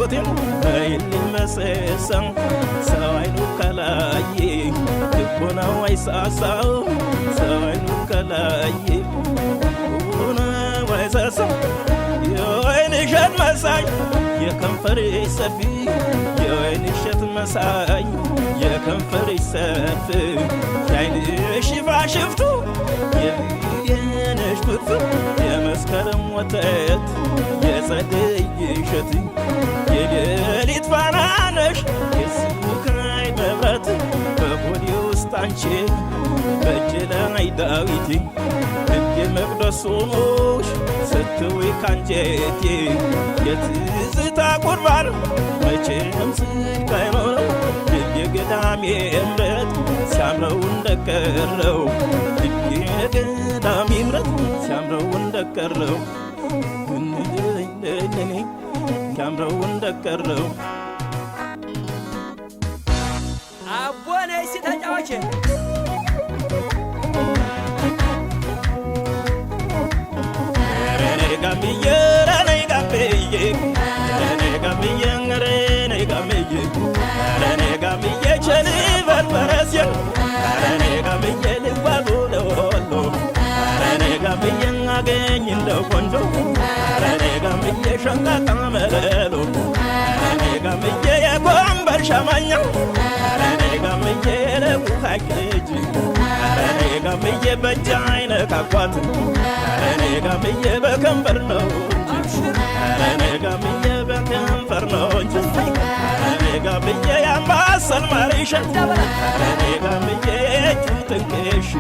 ናፍቆቴን አይልመሰሰም ሰው አይኑ ከላይ ልቦናው አይሳሳው ሰው አይኑ ከላይ ልቦናው አይሳሳው የወይን እሸት መሳይ የከንፈሬ ሰፊ የወይን እሸት መሳይ የከንፈሬ ሰፊ የዓይንሽ ሽፋሽፍቱ የነሽ ብርቱ የመስከረም ወተት የጸደይ እሸት የሌሊት ፋና ነሽ የስካይ መብራት በሆዴ ውስጥ አንቺ በእጅ ላይ ዳዊቴ እንደ መቅደስ ሆኖሽ ስትውይ ካንጀቴ የትዝታ ቁርባን መቼም ስልክ አይኖረው የገዳሜ እምረት ሲያምረው እንደቀረው የገዳሜ እምረት ሲያምረው እንደቀረው ሲያምረው እንደቀረው አቦነ ሲተጫወች ጋምዬ ረኔ ጋምዬ ረኔ ጋምዬ ረኔ ጋምዬ ረኔ ጋምዬ ቸልበል በረስየ ረኔ ጋምዬ ልጓሉ ለወሎ ረኔ ጋምዬ አገኝ እንደ ቆንጆ ረኔ ጋምዬ ሸንቃጣ መለሎ ረኔ ጋምዬ የጎንበር ሸማኛ ረኔ ጋምዬ ለጉሃጅ ረኔ ጋምዬ በእጅ አይነካኳት ረኔ ጋምዬ በከንፈር ነው እንጂ ረኔ ጋምዬ በከንፈር ነው እንጂ ረኔ ጋምዬ ያምባሰል ማሪሸት ረኔ ጋምዬ እጁ ትንቅሽ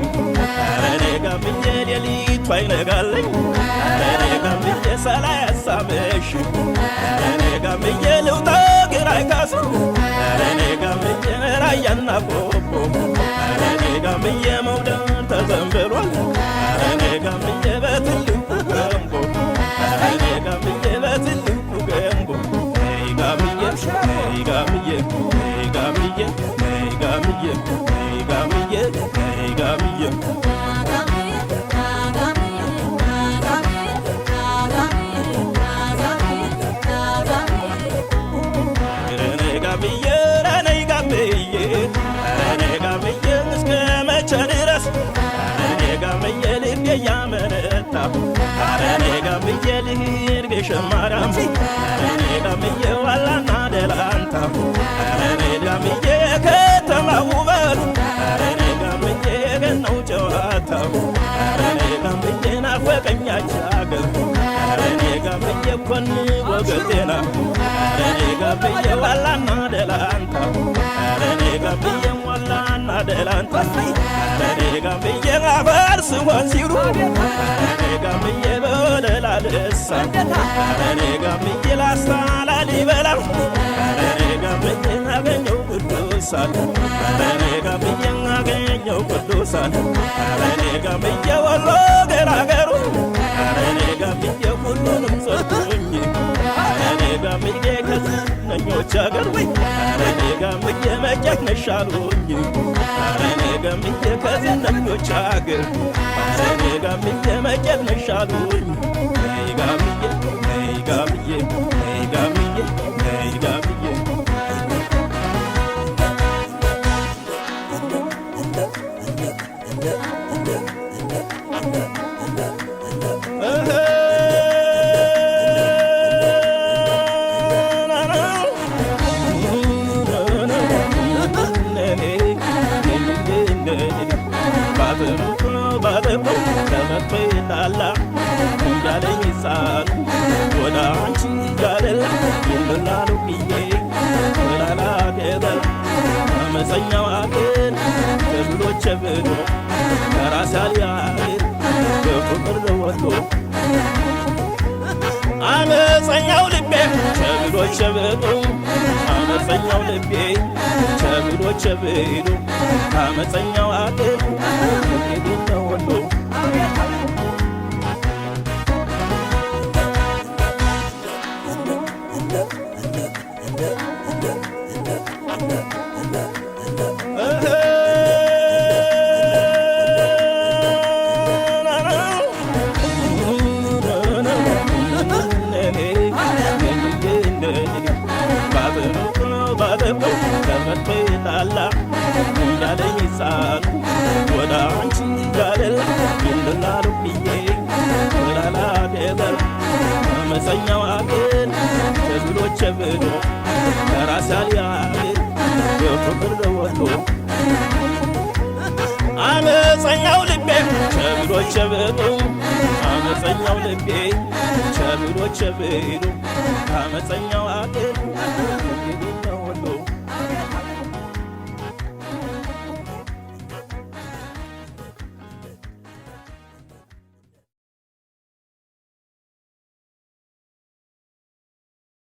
ረኔ ጋምዬ ሌሊቱ አይነጋለኝ ረኔ ጋምዬ ሰላይ ያሳመሽ ረኔ ጋምዬ ልውጣ ግራ አይካስ ረኔ ጋምዬ ራያና ቆቦ ረኔ ጋምዬ መውደድ ተዘንብሏል ረኔ ጋምዬ በትልቁ ገንቦ ረኔ ጋምዬ በትልቁ ገንቦ ነይ ጋምዬ ነይ ጋምዬ ነይ ጋምዬ ነይ ጋምዬ ነይ ጋምዬ ነይ ጋምዬ ረኔ ጋምዬ ልሂድ ግሸን ማርያም ረኔ ጋምዬ ዋላና ደላንታ ረኔ ጋምዬ ከተማ ውበት ረኔ ጋምዬ ገናው ጨዋታ ረኔ ጋምዬ ናፈቀኛች አገር ረኔ ጋምዬ ኮን ወገጤና ረኔ ጋምዬ ዋላና ደላንታ ረኔ ጋምዬ ዋላና ደላንታ ረኔ ጋምዬ አፈር ስሆን ሲሉ ረኔ ጋምዬ በወለላ ልሳ ረኔ ጋምዬ ላስታ ላሊበላ ረኔ ጋምዬ አገኘው ቅዱሳን ረኔ ጋምዬ አገኘው ቅዱሳን ረኔ ጋምዬ ወሎ ገራገሩ ረኔ ጋምዬ ሁሉንም ሰጡኝ ረኔ ጋምዬ ከዝነኞች አገር ረኔ ጋምዬ መጨክ ነሻሉኝ ረኔ ጋምዬ ከዝነኞች አገር ረኔ ጋምዬ መጨክ ነሻሉኝ ነይ ጋምዬ ነይ ጋምዬ ነይ ጋምዬ ነይ ጋምዬ ላላ እንዳለኝ ሕፃን ወደ አንቺ ጋለላ ይምላሉ ብዬ ወላላ ገበላ አመፀኛው አገር ተብሎች ብሎ ከራስ ያልያገር በፍቅር ወሎ አመፀኛው ልቤ ቸብሎች ብሎ አመፀኛው ልቤ ቸብሎች ብሎ አመፀኛው አገር ተብሎ ወሎ ላላ እንዳለኝ ሕፃኑ ወደ አንቺ ጋደል ይልላሉ ብዬ ወላላ ደበር አመፀኛው አገር ቸብሎ ቸብሎ ከራሳል ያገር በፍቅር ደወሎ አመፀኛው ልቤ ቸብሎ ቸብሎ አመፀኛው ልቤ ቸብሎ ቸብሎ አመፀኛው አገር